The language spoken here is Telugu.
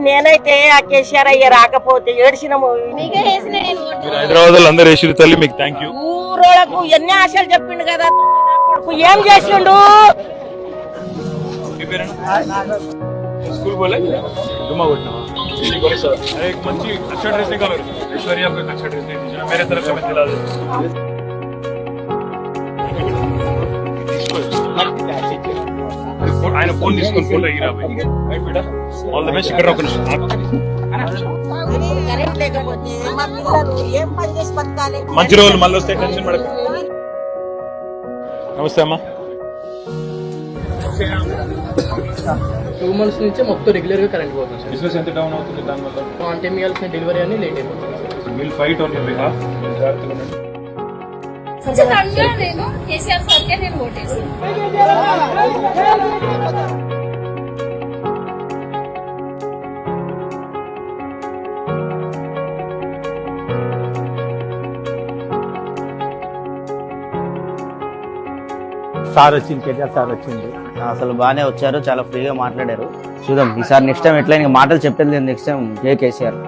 నేనైతే ఆ కేసీఆర్ అయ్య రాకపోతే ఏడ్చిన హైదరాబాద్ లో అందరు వేసిరు తల్లి, మీకు థ్యాంక్ యూ. ఊరోళ్ళకు ఎన్ని ఆశలు చెప్పిండు కదా, ఏం చేసిండు? स्कूल बोले जुम्मा कोटना एक मंची अच्छा ड्रेस निकालो ऐश्वर्या को अच्छा ड्रेस नहीं दीजिए मेरे तरफ से मैं दिला दे ఆయన ఫోన్ తీసుకొని photo Ira right beta all the best ఇక్కడ ఒక నిమిషం మంచి రోజులు మళ్ళీ వస్తే టెన్షన్ పడకు. నమస్తే అమ్మా. 2 months నుంచి మొత్తం రెగ్యులర్ గా కరెంట్ పోతుంది సార్. బిజినెస్ ఎంత డౌన్ అవుతుంది దానివల్ల? ఆన్ టైం ఇవ్వాల్సిన డెలివరీ అని లేట్ అయిపోతుంది sir. Will fight on your behalf. నేను కేసీఆర్ సార్కే నేను ఓటేసాను. సార్ వచ్చింది, కేటీఆర్ సార్ వచ్చింది. అసలు బాగానే వచ్చారు, చాలా ఫ్రీగా మాట్లాడారు. చూద్దాం ఈసారి నెక్స్ట్ టైం ఎట్లా మాటలు చెప్పేది లేదు. Next time KCR